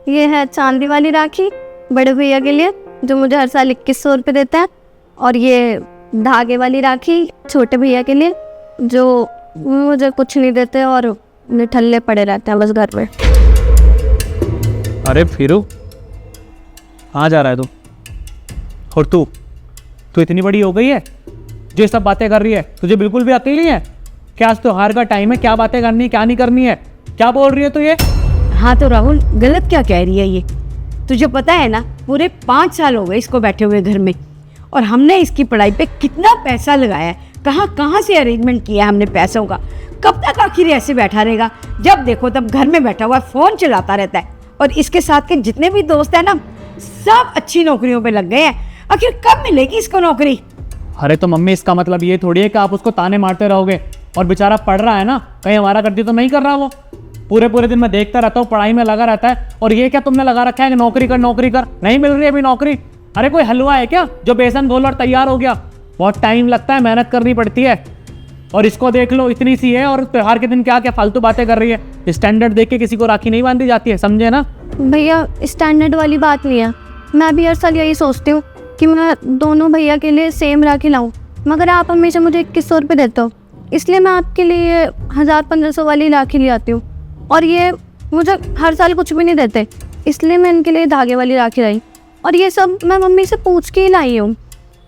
ये है चांदी वाली राखी बड़े भैया के लिए, जो मुझे हर साल 2100 रुपये देता है। और ये धागे वाली राखी छोटे भैया के लिए, जो मुझे कुछ नहीं देते और निठल्ले पड़े रहते हैं बस घर में। अरे फिरू, कहाँ जा रहा है तू? और तू इतनी बड़ी हो गई है जो ये सब बातें कर रही है? तुझे बिल्कुल भी अकल नहीं है क्या? आज त्योहार का टाइम है, क्या बातें करनी है क्या नहीं करनी है? क्या बोल रही है तू ये? हाँ तो राहुल, गलत क्या कह रही है ये? तुझे पता है ना, पूरे 5 साल हो गए इसको बैठे हुए घर में, और हमने इसकी पढ़ाई पे कितना पैसा लगाया है, कहाँ से अरेंजमेंट किया है हमने पैसों का। कब तक आखिर ऐसे बैठा रहेगा? जब देखो तब घर में बैठा हुआ फ़ोन चलाता रहता है। और इसके साथ के जितने भी दोस्त हैं ना, सब अच्छी नौकरियों पे लग गए हैं। आखिर कब मिलेगी इसको नौकरी? अरे तो मम्मी, इसका मतलब ये थोड़ी है कि आप उसको ताने मारते रहोगे। और बेचारा पढ़ रहा है ना, कहीं हमारा करती तो नहीं कर रहा वो। पूरे दिन मैं देखता रहता हूँ, पढ़ाई में लगा रहता है। और ये क्या तुमने लगा रखा है कि नौकरी कर नौकरी कर? नहीं मिल रही अभी नौकरी। अरे कोई हलवा है क्या जो बेसन घोल और तैयार हो गया? बहुत टाइम लगता है, मेहनत करनी पड़ती है। और इसको देख लो, इतनी सी है और त्योहार के दिन क्या क्या फालतू बातें कर रही है। स्टैंडर्ड देख के किसी को राखी नहीं बांधी जाती है, समझे ना? भैया स्टैंडर्ड वाली बात नहीं है, मैं भी हर साल यही सोचती हूँ कि मैं दोनों भैया के लिए सेम राखी लाऊं, मगर आप हमेशा मुझे 2100 रुपये देते हो, इसलिए मैं आपके लिए 1000-1500 वाली राखी ले आती हूँ। और ये मुझे हर साल कुछ भी नहीं देते, इसलिए मैं इनके लिए धागे वाली राखी लाई। और ये सब मैं मम्मी से पूछ के ही लाई हूँ।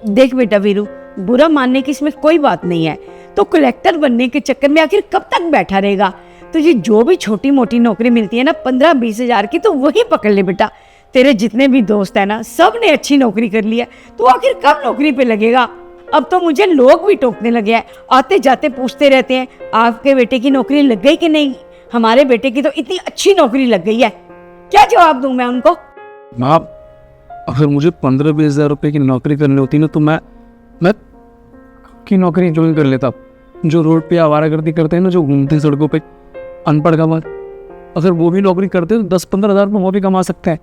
देख बेटा वीरू, बुरा मानने की इसमें कोई बात नहीं है। तो कलेक्टर बनने के चक्कर में आखिर कब तक बैठा रहेगा? तुझे जो भी छोटी मोटी नौकरी मिलती है ना, 15-20 हज़ार की, तो वही पकड़ ले बेटा। तेरे जितने भी दोस्त है ना, सब ने अच्छी नौकरी कर ली है, तो आखिर कब नौकरी पे लगेगा? अब तो मुझे लोग भी टोकने लगे हैं, आते जाते पूछते रहते हैं, आपके बेटे की नौकरी लग गई कि नहीं? हमारे बेटे की तो इतनी अच्छी नौकरी लग गई है। क्या जवाब दूं मैं उनको? माँ, अगर मुझे 15-20 हज़ार रुपये की नौकरी करनी होती ना, तो मैं की नौकरी ज्वाइन कर लेता। जो रोड पे आवारागर्दी करते हैं ना, जो घूमते हैं सड़कों पे, अनपढ़ गंवार, अगर वो भी नौकरी करते तो 10-15 हज़ार में वो भी कमा सकते हैं।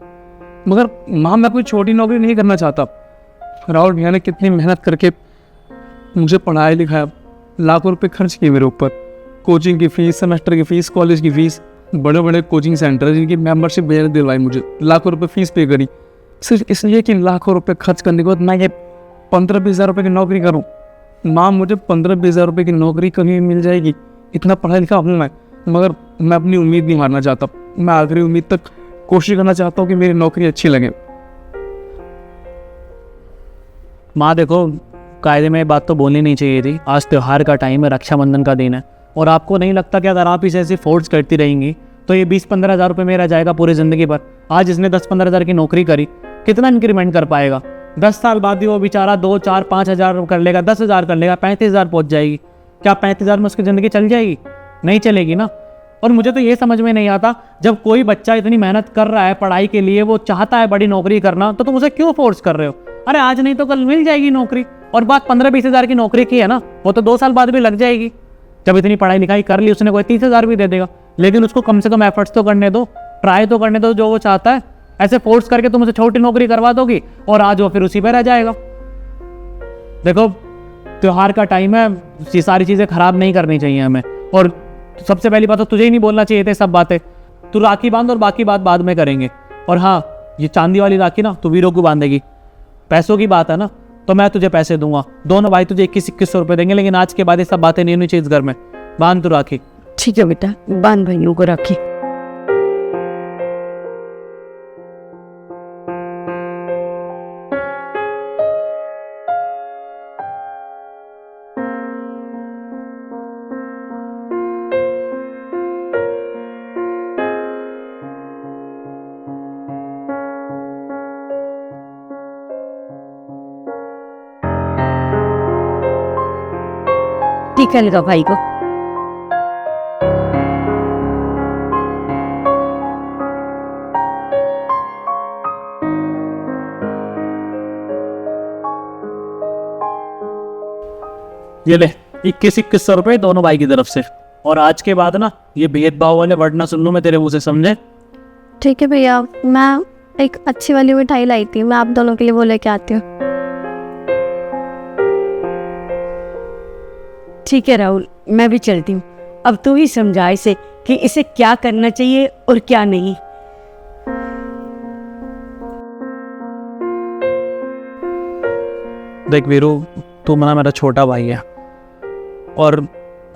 मगर माँ, मैं कोई छोटी नौकरी नहीं करना चाहता। राहुल भैया ने कितनी मेहनत करके मुझे पढ़ाया लिखाया, लाखों रुपए खर्च किए मेरे ऊपर। कोचिंग की फ़ीस, सेमेस्टर की फ़ीस, कॉलेज की फ़ीस, बड़े बड़े कोचिंग सेंटर जिनकी मेंबरशिप भैया दिलवाई मुझे, लाखों रुपए फ़ीस पे करी, सिर्फ इसलिए कि लाखों रुपए खर्च करने के बाद मैं ये 15-20 हज़ार रुपये की नौकरी करूँ। माँ, मुझे 15-20 हज़ार रुपये की नौकरी कभी मिल जाएगी, इतना पढ़ा लिखा हूँ मैं, मगर मैं अपनी उम्मीद नहीं हारना चाहता। मैं आखिरी उम्मीद तक कोशिश करना चाहता हूँ कि मेरी नौकरी अच्छी लगे। माँ देखो, कायदे में ये बात तो बोलनी नहीं चाहिए थी। आज त्योहार का टाइम है, रक्षाबंधन का दिन है, और आपको नहीं लगता कि अगर आप इसे ऐसे फोर्स करती रहेंगी तो ये 20-15 हज़ार रुपये मेरा जाएगा पूरी ज़िंदगी पर? आज इसने 10-15 हज़ार की नौकरी करी, कितना इंक्रीमेंट कर पाएगा? 10 साल बाद भी वो बेचारा 2-4-5 हज़ार कर लेगा, 10 हज़ार कर लेगा, 35 हज़ार पहुँच जाएगी। क्या 35 हज़ार में उसकी ज़िंदगी चल जाएगी? नहीं चलेगी ना। और मुझे तो ये समझ में नहीं आता, जब कोई बच्चा इतनी मेहनत कर रहा है पढ़ाई के लिए, वो चाहता है बड़ी नौकरी करना, तो तुम उसे क्यों फोर्स कर रहे हो? अरे आज नहीं तो कल मिल जाएगी नौकरी। और बात 15-20 हज़ार की नौकरी की है ना, वो तो 2 साल बाद भी लग जाएगी। जब इतनी पढ़ाई लिखाई कर ली उसने, कोई 30 हज़ार भी दे देगा, लेकिन उसको कम से कम एफर्ट्स तो करने दो, ट्राई तो करने दो जो वो चाहता है। ऐसे फोर्स करके तुम उसे छोटी नौकरी करवा दोगी और आज वो फिर उसी पे रह जाएगा। देखो, त्योहार का टाइम है, ये सारी चीज़ें खराब नहीं करनी चाहिए हमें। और सबसे पहली बात तो तुझे ही नहीं बोलना चाहिए थे सब बातें। तू राखी बांध और बाकी बात बाद में करेंगे। और हाँ, ये चांदी वाली राखी ना तू वीरों को बांधेगी। पैसों की बात है ना, तो मैं तुझे पैसे दूंगा, दोनों भाई तुझे 2100 रुपये देंगे, लेकिन आज के बाद ये सब बातें नहीं होनी चाहिए इस घर में। बांध तू राखी। ठीक है बेटा, बांध भाइयों को राखी। टीका लगा भाई को। ये ले 2100 रुपये दोनों भाई की तरफ से। और आज के बाद ना ये भेदभाव वाले वर्ड ना सुन लूं मैं तेरे मुंह से, समझे? ठीक है भैया, मैं एक अच्छी वाली मिठाई लाई थी, मैं आप दोनों के लिए वो लेके आती हूँ। ठीक है राहुल, मैं भी चलती हूँ। अब तू ही समझा इसे कि इसे क्या करना चाहिए और क्या नहीं। देख वीरू, तू मेरा छोटा भाई है और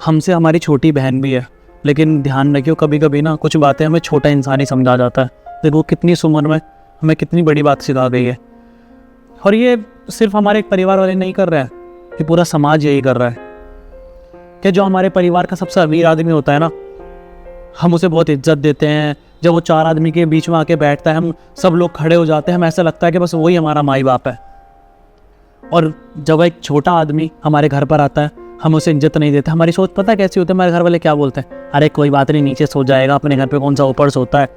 हमसे हमारी छोटी बहन भी है, लेकिन ध्यान रखियो कभी कभी ना कुछ बातें हमें छोटा इंसान ही समझा जाता है। देखो कितनी इस उम्र में हमें कितनी बड़ी बात सिखा गई है। और ये सिर्फ हमारे एक परिवार वाले नहीं कर रहे हैं, ये पूरा समाज यही कर रहा है कि जो हमारे परिवार का सबसे अमीर आदमी होता है ना, हम उसे बहुत इज्जत देते हैं। जब वो 4 आदमी के बीच में आके बैठता है, हम सब लोग खड़े हो जाते हैं, हमें ऐसा लगता है कि बस वही हमारा माई बाप है। और जब एक छोटा आदमी हमारे घर पर आता है, हम उसे इज्जत नहीं देते। हमारी सोच पता है कैसी होती है? हमारे घर वाले क्या बोलते हैं, अरे कोई बात नहीं, नीचे सो जाएगा, अपने घर पे कौन सा ऊपर सोता है,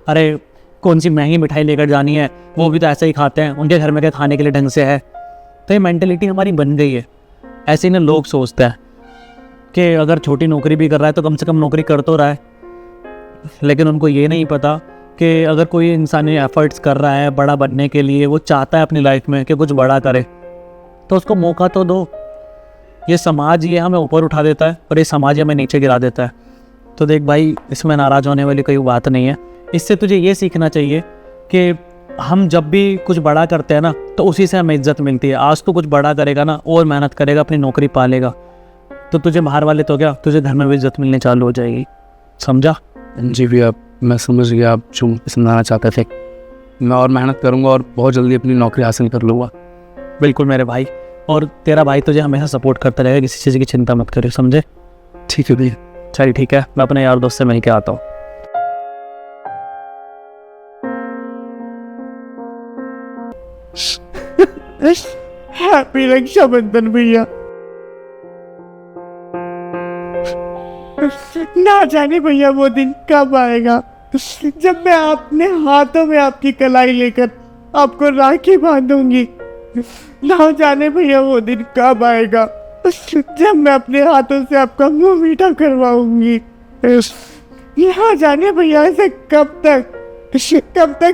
अरे कौन सी महंगी मिठाई लेकर जानी है, वो भी तो ऐसे ही खाते हैं, उनके घर में क्या खाने के लिए ढंग से है। तो ये मेंटेलिटी हमारी बन गई है। ऐसे ही ना लोग सोचते हैं कि अगर छोटी नौकरी भी कर रहा है तो कम से कम नौकरी कर तो रहा है, लेकिन उनको ये नहीं पता कि अगर कोई इंसान एफर्ट्स कर रहा है बड़ा बनने के लिए, वो चाहता है अपनी लाइफ में कि कुछ बड़ा करे, तो उसको मौका तो दो। ये समाज ये हमें ऊपर उठा देता है और ये समाज हमें नीचे गिरा देता है। तो देख भाई, इसमें नाराज़ होने वाली कोई बात नहीं है। इससे तुझे ये सीखना चाहिए कि हम जब भी कुछ बड़ा करते हैं ना, तो उसी से हमें इज्जत मिलती है। आज तो कुछ बड़ा करेगा ना, और मेहनत करेगा, अपनी नौकरी पालेगा, तो तुझे बाहर वाले तो क्या, तुझे घर में भी इज्जत मिलनी चालू हो जाएगी। समझा? जी भैया, मैं समझ गया आप जो समझाना चाहते थे। मैं और मेहनत करूँगा और बहुत जल्दी अपनी नौकरी हासिल कर लूँगा। बिल्कुल मेरे भाई, और तेरा भाई तुझे हमेशा सपोर्ट करता रहेगा, किसी चीज़ की चिंता मत करियो, समझे? ठीक है भैया। चल ठीक है, मैं अपने यार दोस्त से मिल के आता हूँ। हैप्पी रक्षाबंधन भैया। ना जाने भैया वो दिन कब आएगा जब मैं अपने हाथों में आपकी कलाई लेकर आपको राखी बांधूंगी। ना जाने भैया वो दिन कब आएगा जब मैं अपने हाथों से आपका मुंह मीठा करवाऊंगी। ना जाने भैया ऐसे कब तक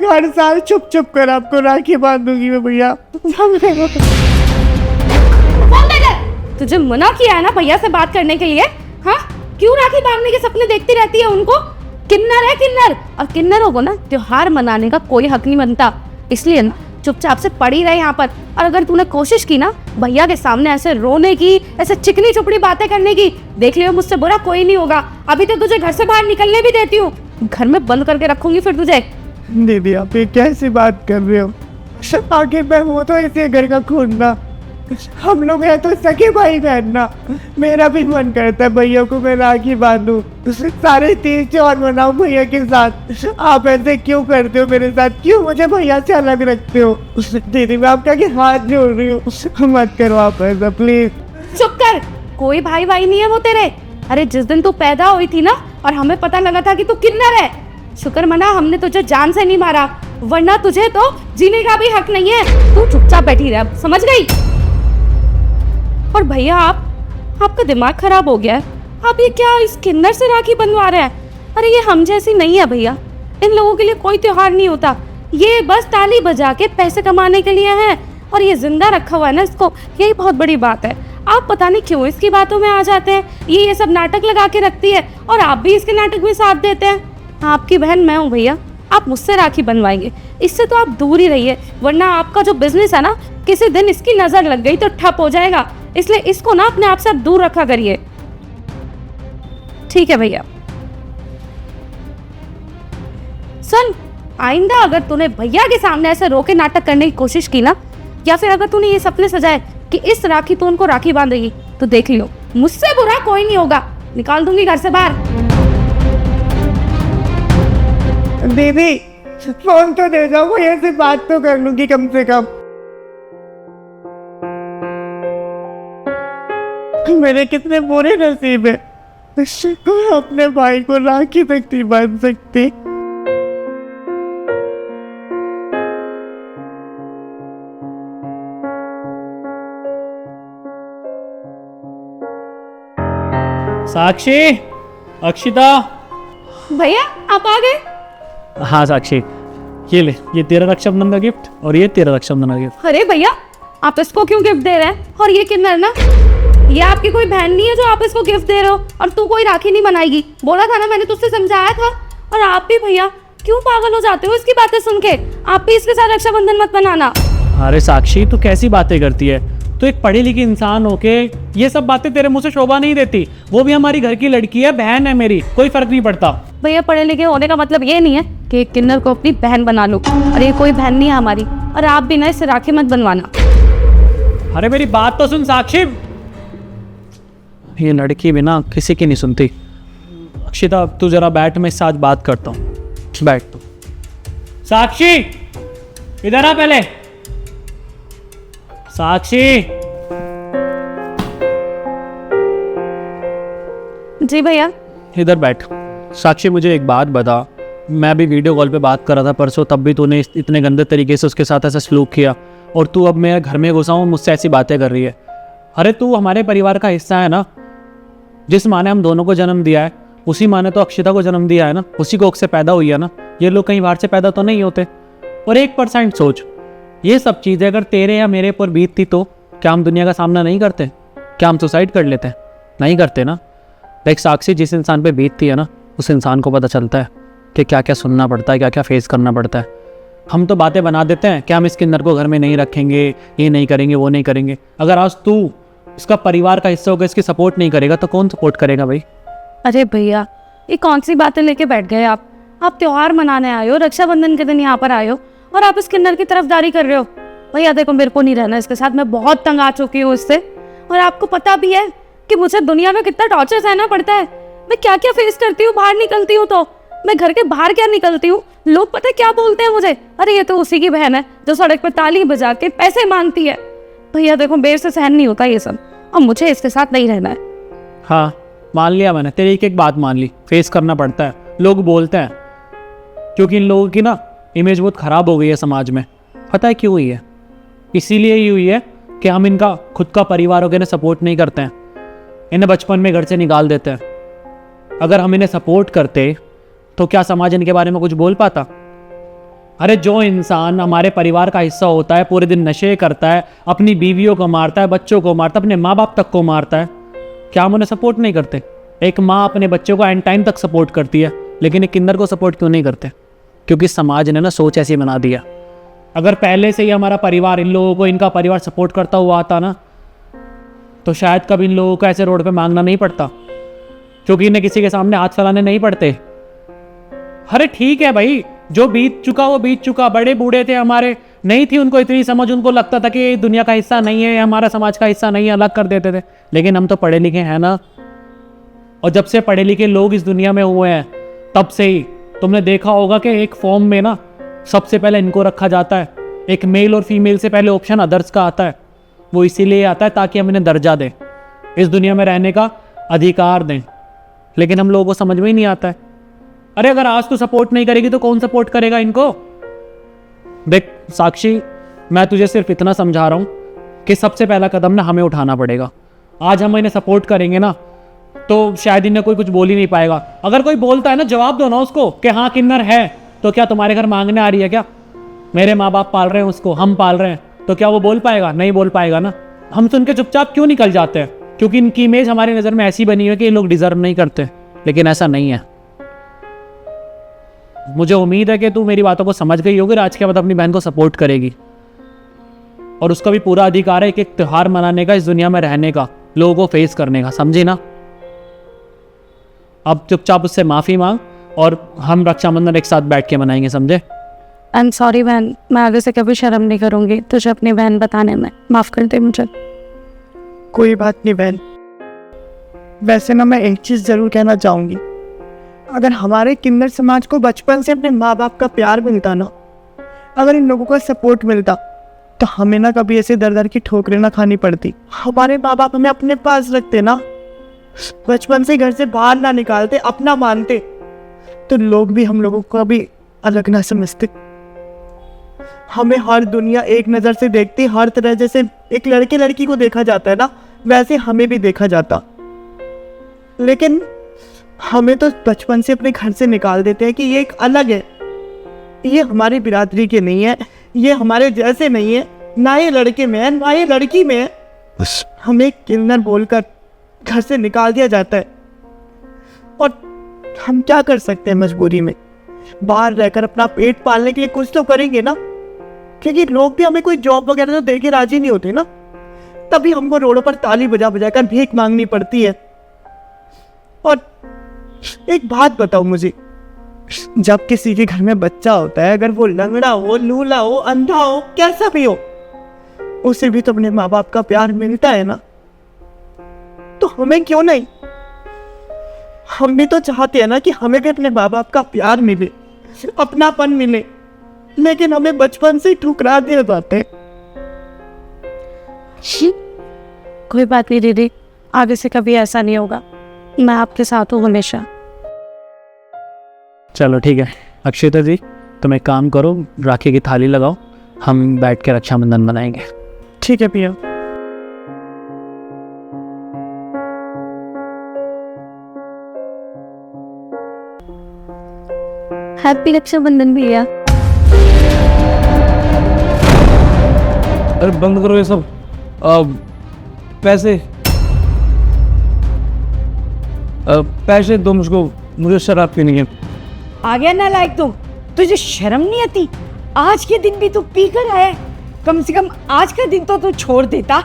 हर साल छुप छुप कर आपको राखी बांधूंगी मैं भैया। तुझे मना किया है ना भैया से बात करने के लिए? हाँ, क्यों राखी बांधने के सपने देखती रहती है? उनको किन्नर है किन्नर, और किन्नरों को ना त्योहार मनाने का कोई हक नहीं बनता। इसलिए ना चुपचाप से पड़ी रहे यहाँ पर। और अगर तूने कोशिश की ना भैया के सामने ऐसे रोने की, ऐसे चिकनी चुपड़ी बातें करने की, देख लियो मुझसे बुरा कोई नहीं होगा। अभी तो तुझे घर से बाहर निकलने भी देती हूँ, घर में बंद करके रखूंगी फिर तुझे। दीदी आप ये कैसी बात कर रहे हो? आखिर मैं वो तो ऐसे घर का खून ना, हम लोग हैं तो सगे भाई बहन ना। मेरा भी मन करता है भैया को मैं राखी बांधूं, सारे तीज त्योहार मनाऊं भैया के साथ। आप ऐसे क्यों करते हो मेरे साथ? क्यों मुझे भैया से अलग रखते हो? दीदी मैं आपका के हाथ जोड़ रही हूँ, मत करो आप ऐसा प्लीज। चुप कर, कोई भाई भाई नहीं है वो तेरे। अरे जिस दिन तू पैदा हुई थी ना और हमें पता लगा था कि तू किन्नर है, शुक्र मना हमने तुझे जान से नहीं मारा, वरना तुझे तो जीने का भी हक नहीं है। तू चुपचाप बैठी रह, समझ गई? और भैया आपका दिमाग खराब हो गया है। आप ये क्या इस किन्नर से राखी बंधवा रहे हैं? अरे ये हम जैसी नहीं है भैया, इन लोगों के लिए कोई त्योहार नहीं होता। ये बस ताली बजा के पैसे कमाने के लिए है, और ये जिंदा रखा हुआ है ना इसको, यही बहुत बड़ी बात है। आप पता नहीं क्यों इसकी बातों में आ जाते हैं। ये सब नाटक लगा के रखती है और आप भी इसके नाटक में साथ देते हैं। आपकी बहन मैं हूँ भैया, आप मुझसे राखी बनवाएंगे, इससे तो आप दूर ही रहिए, वरना आपका जो बिजनेस है ना किसी दिन इसकी नज़र लग गई तो ठप हो जाएगा। इसलिए इसको ना अपने आप से आप दूर रखा करिए, ठीक है भैया? सुन, आइंदा अगर तूने भैया के सामने ऐसे रोके नाटक करने की कोशिश की ना, या फिर अगर तूने ये सपने सजाए कि इस राखी तो उनको राखी बांधेगी, तो देख लियो मुझसे बुरा कोई नहीं होगा, निकाल दूंगी घर से बाहर। दीदी फोन तो दे जाओ, भैया से बात तो कर लूंगी कम से कम। मेरे कितने बुरे नसीब है, अपने भाई को राखी तक नहीं बांध सकती। साक्षी, अक्षिता। भैया आप आ गए? हाँ साक्षी, ये ले, ये तेरा रक्षाबंधन का गिफ्ट और ये तेरा रक्षाबंधन का गिफ्ट। अरे भैया आप इसको क्यों गिफ्ट दे रहे हैं? और ये किन्नर ना, ये आपकी कोई बहन नहीं है जो आप इसको गिफ्ट दे रहे हो। और तू कोई राखी नहीं बनाएगी, बोला था ना मैंने, तुझसे समझाया था। और आप भी भैया क्यों पागल हो जाते हो इसकी बातें सुन के? आप भी इसके साथ रक्षाबंधन मत बनाना। अरे साक्षी, तू कैसी बातें करती है? तो एक पढ़ी लिखी इंसान होके ये सब बातें तेरे मुंह से शोभा नहीं देती। वो भी हमारी घर की लड़की है, बहन है मेरी, कोई फर्क नहीं पड़ता। भैया पढ़े लिखे होने का मतलब ये नहीं है कि एक किन्नर को अपनी बहन बना लो, और ये कोई बहन नहीं है हमारी। और आप भी ना इससे राखी मत बनवाना। अरे मेरी बात तो सुन साक्षी, ये लड़की भी ना किसी की नहीं सुनती। अक्षिता तू जरा बैठ, मैं इससे आज बात करता हूँ। बैठ तू। साक्षी इधर आ पहले। साक्षी जी भैया। इधर बैठ। साक्षी मुझे एक बात बता, मैं भी वीडियो कॉल पे बात कर रहा था परसों, तब भी तूने इतने गंदे तरीके से उसके साथ ऐसा सलूक किया, और तू अब मेरे घर में घुसा हूँ मुझसे ऐसी बातें कर रही है। अरे तू हमारे परिवार का हिस्सा है ना। जिस माँ ने हम दोनों को जन्म दिया है उसी माँ ने तो अक्षिता को जन्म दिया है ना, उसी कोख से पैदा हुई है ना। ये लोग कहीं बाहर से पैदा तो नहीं होते। और 1% सोच, ये सब चीज़ें अगर तेरे या मेरे पर बीतती तो क्या हम दुनिया का सामना नहीं करते? क्या हम सुसाइड कर लेते? नहीं करते ना। लाइक साक्षी, जिस इंसान पे बीतती है ना उस इंसान को पता चलता है कि क्या क्या सुनना पड़ता है, क्या क्या फेस करना पड़ता है। हम तो बातें बना देते हैं कि हम इस किन्नर को घर में नहीं रखेंगे, ये नहीं करेंगे, वो नहीं करेंगे। अगर आज तू इसका परिवार का हिस्सा होकर इसकी सपोर्ट नहीं करेगा तो कौन सपोर्ट करेगा भाई? अरे भैया ये कौन सी बातें लेके बैठ गए आप? त्योहार मनाने आए हो, रक्षाबंधन के दिन यहाँ पर आए हो, और आप इस किन्नर की तरफदारी कर रहे हो। भैया देखो, मेरे को नहीं रहना इसके साथ, मैं बहुत तंग आ चुकी हूँ इससे। और आपको पता भी है कि मुझे दुनिया में कितना टॉर्चर सहना पड़ता है। मैं क्या क्या फेस करती हूँ, बाहर निकलती हूँ तो मैं घर के बाहर क्या निकलती हूँ, लोग पता है क्या बोलते हैं मुझे, अरे ये तो उसी की बहन है जो सड़क पर ताली बजा के पैसे मांगती है। भैया देखो, मेरे से सहन नहीं होता ये सब, और मुझे इसके साथ नहीं रहना है। हाँ मान लिया मैंने, तेरी एक बात मान ली। फेस करना पड़ता है, लोग बोलते हैं, क्योंकि इन लोगों की ना इमेज बहुत ख़राब हो गई है समाज में। पता है क्यों हुई है? इसीलिए ही हुई है कि हम इनका खुद का परिवार वगैरह सपोर्ट नहीं करते हैं, इन्हें बचपन में घर से निकाल देते हैं। अगर हम इन्हें सपोर्ट करते तो क्या समाज इनके बारे में कुछ बोल पाता? अरे जो इंसान हमारे परिवार का हिस्सा होता है, पूरे दिन नशे करता है, अपनी बीवियों को मारता है, बच्चों को मारता है, अपने माँ बाप तक को मारता है, क्या हम उन्हें सपोर्ट नहीं करते? एक माँ अपने बच्चों को एंड टाइम तक सपोर्ट करती है, लेकिन एक किन्नर को सपोर्ट क्यों नहीं करते? क्योंकि समाज ने ना सोच ऐसी बना दिया। अगर पहले से ही हमारा परिवार इन लोगों को, इनका परिवार सपोर्ट करता हुआ आता ना, तो शायद कभी इन लोगों को ऐसे रोड पे मांगना नहीं पड़ता, क्योंकि इन्हें किसी के सामने हाथ फैलाने नहीं पड़ते। अरे ठीक है भाई, जो बीत चुका वो बीत चुका। बड़े बूढ़े थे हमारे, नहीं थी उनको इतनी समझ, उनको लगता था कि दुनिया का हिस्सा नहीं है, हमारा समाज का हिस्सा नहीं है, अलग कर देते थे। लेकिन हम तो पढ़े लिखे हैं ना, और जब से पढ़े लिखे लोग इस दुनिया में हुए हैं तब से ही तुमने देखा होगा कि एक फॉर्म में ना सबसे पहले इनको रखा जाता है। एक मेल और फीमेल से पहले ऑप्शन अदर्स का आता है। वो इसीलिए आता है ताकि हम इन्हें दर्जा दें, इस दुनिया में रहने का अधिकार दें। लेकिन हम लोगों को समझ में ही नहीं आता है। अरे अगर आज तू सपोर्ट नहीं करेगी तो कौन सपोर्ट करेगा इनको? देख साक्षी, मैं तुझे सिर्फ इतना समझा रहा हूँ कि सबसे पहला कदम ना हमें उठाना पड़ेगा। आज हम इन्हें सपोर्ट करेंगे ना तो शायद इन्हें कोई कुछ बोल ही नहीं पाएगा। अगर कोई बोलता है ना, जवाब दो ना उसको कि हाँ किन्नर है, तो क्या तुम्हारे घर मांगने आ रही है क्या? मेरे माँ बाप पाल रहे हैं उसको, हम पाल रहे हैं, तो क्या वो बोल पाएगा? नहीं बोल पाएगा ना। हम सुन के चुपचाप क्यों निकल जाते हैं? क्योंकि इनकी इमेज हमारी नज़र में ऐसी बनी है कि ये लोग डिजर्व नहीं करते। लेकिन ऐसा नहीं है। मुझे उम्मीद है कि तू मेरी बातों को समझ गई होगी, आज के बाद अपनी बहन को सपोर्ट करेगी। और उसका भी पूरा अधिकार है एक एक त्यौहार मनाने का, इस दुनिया में रहने का, लोगों को फेस करने का, समझी ना? अब चुपचाप उससे माफ़ी मांग और हम रक्षाबंधन एक साथ बैठ के मनाएंगे, समझे? आई एम सॉरी बहन, मैं आगे से कभी शर्म नहीं करूँगी तुझे अपनी बहन बताने में, माफ़ कर दे मुझे। कोई बात नहीं बहन। वैसे ना मैं एक चीज़ ज़रूर कहना चाहूँगी, अगर हमारे किन्नर समाज को बचपन से अपने माँ बाप का प्यार मिलता ना, अगर इन लोगों का सपोर्ट मिलता, तो हमें ना कभी ऐसे दर दर की ठोकरें ना खानी पड़ती। हमारे माँ बाप हमें अपने पास रखते ना, बचपन से घर से बाहर ना निकालते, अपना मानते, तो लोग भी हम लोगों को अभी अलग ना समझते। हमें हर दुनिया एक नज़र से देखती, हर तरह जैसे एक लड़के लड़की को देखा जाता है ना, वैसे हमें भी देखा जाता। लेकिन हमें तो बचपन से अपने घर से निकाल देते हैं कि ये एक अलग है, ये हमारी बिरादरी के नहीं है, ये हमारे जैसे नहीं है, ना ये लड़के में है ना ये लड़की में है। हमें किन्नर बोलकर घर से निकाल दिया जाता है। और हम क्या कर सकते हैं मजबूरी में? बाहर रहकर अपना पेट पालने के लिए कुछ तो करेंगे ना, क्योंकि लोग भी हमें कोई जॉब वगैरह तो दे के राजी नहीं होते ना। तभी हमको रोडों पर ताली बजा बजा कर भीख मांगनी पड़ती है। और एक बात बताओ मुझे, जब किसी के घर में बच्चा होता है, अगर वो लंगड़ा हो, लूला हो, अंधा हो, कैसा भी हो, उसे भी तो अपने माँ बाप का प्यार मिलता है ना। तो हमें क्यों नहीं? हम भी तो चाहते हैं ना कि हमें भी अपने माँ बाप का प्यार मिले, अपनापन मिले, लेकिन हमें बचपन से ही ठुकरा दिए जाते हैं। कोई बात नहीं दीदी, आगे से कभी ऐसा नहीं होगा। मैं आपके साथ हूँ हमेशा। चलो ठीक है अक्षिता जी, तुम एक काम करो, राखी की थाली लगाओ, हम बैठ के रक्षाबंधन मनाएंगे। ठीक है पिया। हैप्पी रक्षाबंधन भैया। अरे बंद करो ये सब। पैसे पैसे दो मुझको, मुझे शराब पीनी है। आ गया ना लायक तुझे शर्म नहीं आती? आज के दिन भी तू पी कर आया है। कम से कम आज का दिन तो तू छोड़ देता।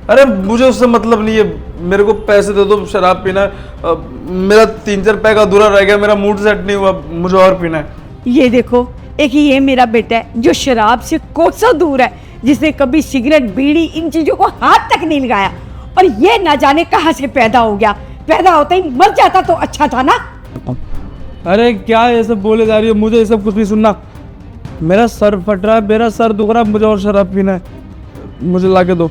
अरे मुझे उससे मतलब नहीं है, मेरे को पैसे दे दो, शराब पीना है। मेरा 3-4 पैक अधूरा रह गया, मेरा मूड सेट नहीं हुआ, मुझे और पीना है। ये देखो, एक ये मेरा बेटा है जो शराब से कोसों दूर है, जिसने कभी सिगरेट, बीड़ी, इन चीजों को हाथ तक नहीं लगाया, और ये ना जाने कहाँ से पैदा हो गया। पैदा होते ही मर जाता तो अच्छा था ना। अरे क्या ये सब बोले जा रही हो? मुझे ये सब कुछ नहीं सुनना। मेरा सर फट रहा है, मेरा सर दुख रहा है, मुझे और शराब पीना है। मुझे ला के दो,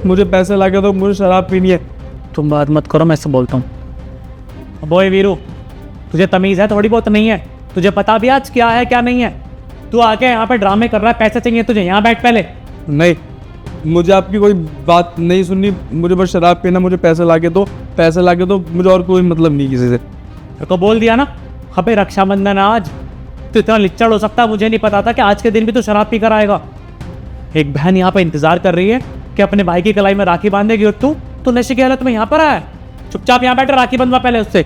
मुझे पैसे ला के दो, मुझे शराब पीनी है। तुम बात मत करो, मैं इससे बोलता हूँ। बोए वीरू, तुझे तमीज़ है थोड़ी बहुत? नहीं है तुझे? पता भी आज क्या है क्या नहीं है? तू आके यहाँ पे ड्रामे कर रहा है, पैसे चाहिए तुझे, यहाँ बैठ पहले। नहीं, मुझे आपकी कोई बात नहीं सुननी, मुझे बस शराब पीना, मुझे पैसे ला के दो, पैसे ला के दो, मुझे और कोई मतलब नहीं किसी से। तो बोल दिया ना, अबे रक्षाबंधन आज। तो इतना लिच्चड़ हो सकता है? मुझे नहीं पता था कि आज के दिन भी तू शराब पी कर आएगा। एक बहन यहाँ पे इंतजार कर रही है कि अपने भाई की कलाई में राखी बांधेगी, और तू नशे की हालत में यहाँ पर आया है। चुपचाप यहाँ बैठे, राखी बंधवा पहले उससे।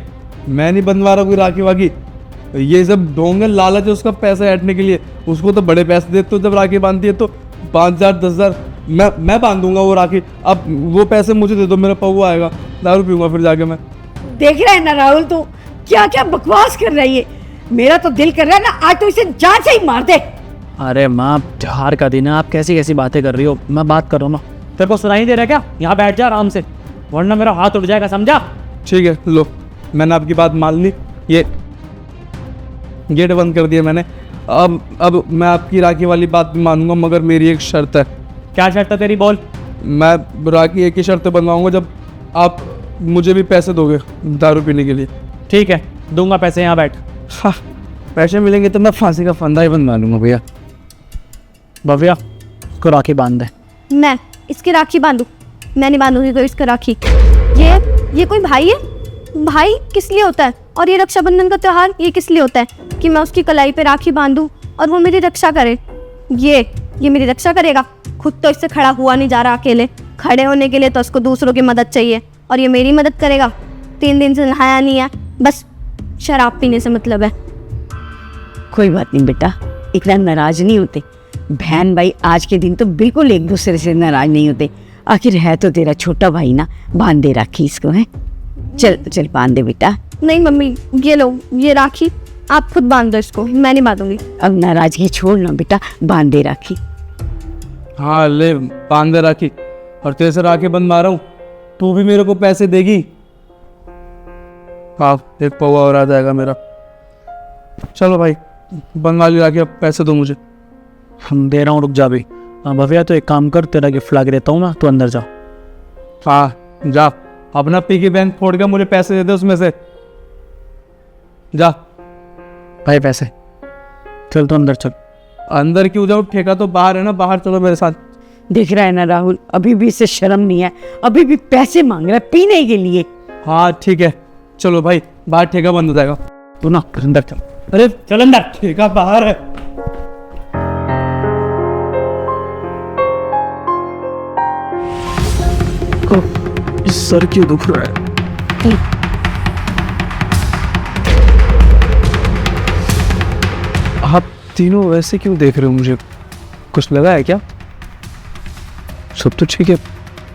मैं नहीं बंधवा रहा कोई राखी वाकी, ये सब ढोंग है, लालच है उसका पैसा ऐंठने के लिए। उसको तो बड़े पैसे देते हो, जब राखी बांधती है तो 5,000 10,000 मैं बांध दूंगा वो राखी। अब वो पैसे मुझे दे दो, मेरा पौवा आएगा, दारू पीऊंगा फिर जाके मैं। देख रहा है ना राहुल, तू क्या क्या बकवास कर रही है। मेरा तो दिल कर रहा है ना आज तो इसे जान से ही मार दे। अरे माँ, त्योहार का दिन है, आप कैसी कैसी बातें कर रही हो? मैं बात कर रहा हूँ ना, तेरे को सुनाई दे रहा है क्या? यहाँ बैठ जा आराम से, वरना मेरा हाथ उठ जाएगा, समझा? ठीक है, लो मैंने आपकी बात मान ली, ये गेट बंद कर दिया मैंने। अब मैं आपकी राखी वाली बात भी मानूंगा, मगर मेरी एक शर्त है। क्या शर्त है तेरी? बोल। मैं राखी एक ही शर्त बनवाऊंगा, जब आप मुझे भी पैसे दोगे दारू पीने के लिए। ठीक है, दूंगा पैसे, यहाँ बैठ। हाँ, पैसे मिलेंगे तो मैं फांसी का फंदा ही बनवा लूंगा भैया। भव्या, उसको राखी बांध दे। मैं इसकी राखी बांधूं? मैं नहीं बांधूंगी कोई इसका राखी। ये कोई भाई है? भाई किस लिए होता है? और ये रक्षाबंधन का त्यौहार ये किस लिए होता है? कि मैं उसकी कलाई पे राखी बांधूं और वो मेरी रक्षा करे। ये मेरी रक्षा करेगा? खुद तो इससे खड़ा हुआ नहीं जा रहा अकेले। खड़े होने के लिए तो उसको दूसरों की मदद चाहिए, और ये मेरी मदद करेगा? 3 दिन से नहाया नहीं है, बस शराब पीने से मतलब है। कोई बात नहीं बेटा, इतना नाराज नहीं होते। बहन भाई आज के दिन तो बिल्कुल एक दूसरे से नाराज नहीं होते। आखिर है तो तेरा छोटा भाई ना, बांध दे राखी इसको। है चल बांध दे बेटा। नहीं मम्मी, ये लो, ये राखी आप खुद बांध दो इसको, मैं नहीं बांधूंगी। अब नाराजगी छोड़ ना बेटा, बांध दे राखी। हाँ ले, बांध दे राखी। और तेरे से राखी बंधवा रहा हूँ, तू भी मेरे को पैसे देगी? हाँ, एक पौवा और आ जाएगा मेरा। चलो भाई, बंधवा ली राखी, अब पैसे दो मुझे। हम दे रहा हूँ, रुक जा भी। भव्या तो एक काम कर, तेरा गिफ्ट ला के देता हूँ मैं, तो अंदर जा। हाँ जा, अपना पिगी बैंक फोड़ के मुझे पैसे दे दे उसमें से, जा। भाई पैसे, चल तो अंदर चल। अंदर क्यों जाओ? ठेका तो बाहर है ना, बाहर चलो मेरे साथ। देख रहा है ना राहुल, अभी भी इसे शर्म नहीं है, अभी भी पैसे मांग रहा है पीने के लिए। हाँ ठीक है, चलो भाई, बाहर ठेका बंद हो जाएगा। तू ना अंदर चल। अरे चल अंदर। ठेका बाहर है। इस सर क्यों दुख रहा है? आप तीनों वैसे क्यों देख रहे हो मुझे? कुछ लगा है क्या? सब तो ठीक है।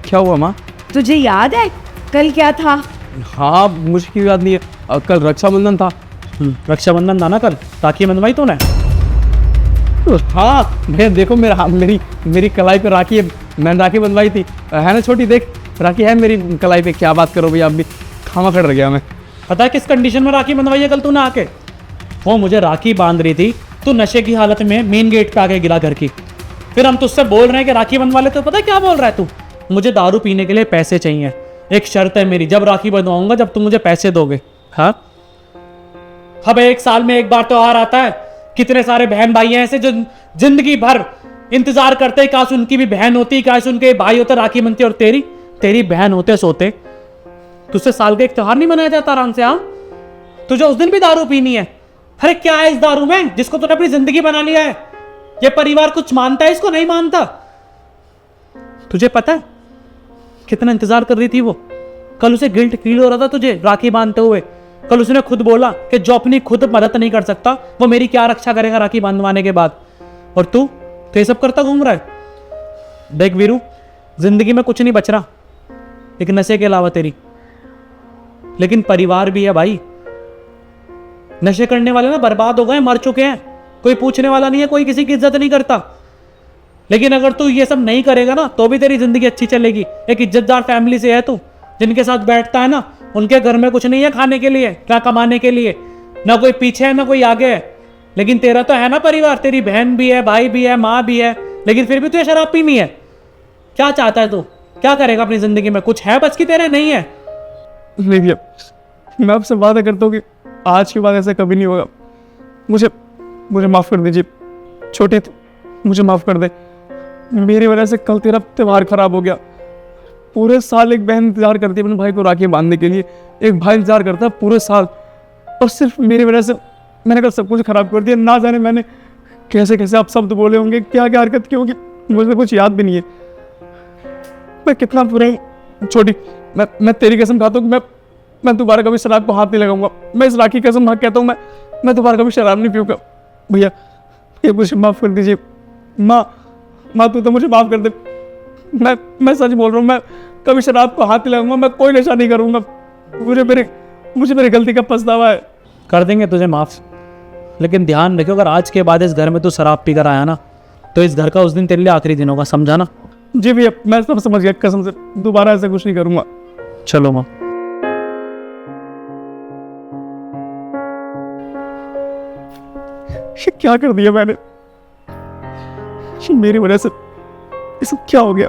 क्या हुआ माँ? तुझे याद है कल क्या था? हाँ मुझे क्यों याद नहीं है, कल रक्षाबंधन था। रक्षाबंधन था ना कल, राखी बंधवाई तूने? हाँ भैया देखो मेरा मेरी कलाई पे राखी है, मैंने राखी बंधवाई थी, है ना छोटी, देख राखी है मेरी कलाई पे। क्या बात करो भैया, आप भी खामा खड़ गया मैं। पता है किस कंडीशन में राखी बंधवाई है कल तूने आके? वो मुझे राखी बांध रही थी, तू नशे की हालत में मेन गेट पे आके गिरा घर की। फिर हम तुझसे बोल रहे हैं कि राखी बंधवा ले, तो पता है क्या बोल रहा है तू? मुझे दारू पीने के लिए पैसे चाहिए, एक शर्त है मेरी, जब राखी बंधवाऊंगा जब तुम मुझे पैसे दोगे। हाँ अब 1 साल में एक बार त्योहार आता है, कितने सारे बहन भाई हैं ऐसे जो जिंदगी भर इंतजार करते हैं काश उनकी भी बहन होती, काश उनके भाई होते, राखी बनती। और तेरी बहन होते सोते तुझसे साल का एक त्योहार नहीं मनाया जाता आराम से? हाँ तुझे उस दिन भी दारू पीनी है? अरे क्या है इस दारू में जिसको तूने अपनी जिंदगी बना लिया है? ये परिवार कुछ मानता है इसको? नहीं मानता। तुझे पता है कितना इंतजार कर रही थी वो? कल उसे गिल्ट फील हो रहा था तुझे राखी बांधते हुए। कल उसने खुद बोला कि जो अपनी खुद मदद नहीं कर सकता वो मेरी क्या रक्षा करेगा राखी बांधवाने के बाद। और तू तो ये सब करता घूम रहा है। देख वीरू, जिंदगी में कुछ नहीं बच रहा एक नशे के अलावा तेरी, लेकिन परिवार भी है भाई। नशे करने वाले ना बर्बाद हो गए, मर चुके हैं, कोई पूछने वाला नहीं है, कोई किसी की इज्जत नहीं करता। लेकिन अगर तू ये सब नहीं करेगा ना तो भी तेरी जिंदगी अच्छी चलेगी। एक इज्जतदार फैमिली से है तू, जिनके साथ बैठता है ना उनके घर में कुछ नहीं है खाने के लिए, क्या कमाने के लिए, ना कोई पीछे है ना कोई आगे है। लेकिन तेरा तो है ना परिवार, तेरी बहन भी है, भाई भी है, माँ भी है, लेकिन फिर भी तुझे शराब पीनी है। क्या चाहता है तू? क्या करेगा अपनी जिंदगी में? कुछ है बच की तेरे? नहीं है। नहीं भैया, मैं आपसे वादा करता हूँ कि आज के बाद ऐसा कभी नहीं होगा। मुझे माफ़ कर दीजिए छोटे, मुझे माफ़ कर दे। मेरी वजह से कल तेरा त्यौहार खराब हो गया। पूरे साल एक बहन इंतजार करती है अपने भाई को राखी बांधने के लिए, एक भाई इंतजार करता है पूरे साल, और सिर्फ मेरी वजह से मैंने कल सब कुछ खराब कर दिया। ना जाने मैंने कैसे कैसे आप शब्द बोले होंगे, क्या क्या हरकत की होगी, मुझे कुछ याद भी नहीं है। मैं कितना बुरा हूँ छोटी। मैं तेरी कसम खाता हूँ कि मैं दोबारा कभी शराब को हाथ नहीं लगाऊंगा। मैं इस राखी कसम हाँ कहता हूँ, मैं दोबारा कभी शराब नहीं पीऊँगा। भैया ये मुझे माफ़ कर दीजिए। माँ तू तो मुझे माफ़ कर दे। मैं सच बोल रहा हूँ, मैं कभी शराब को हाथ नहीं लगाऊंगा, मैं कोई नशा नहीं करूँगा। मुझे मेरी गलती का पछतावा है। कर देंगे तुझे माफ़, लेकिन ध्यान रखियो अगर आज के बाद इस घर में तू शराब पी कर आया ना तो इस घर का उस दिन तेरे लिए आखिरी दिन होगा, समझा ना? जी भैया मैं सब समझ गया, कसम से दोबारा ऐसा कुछ नहीं करूँगा। चलो माँ। ये क्या कर दिया मैंने? मेरी वजह से ये सब क्या हो गया?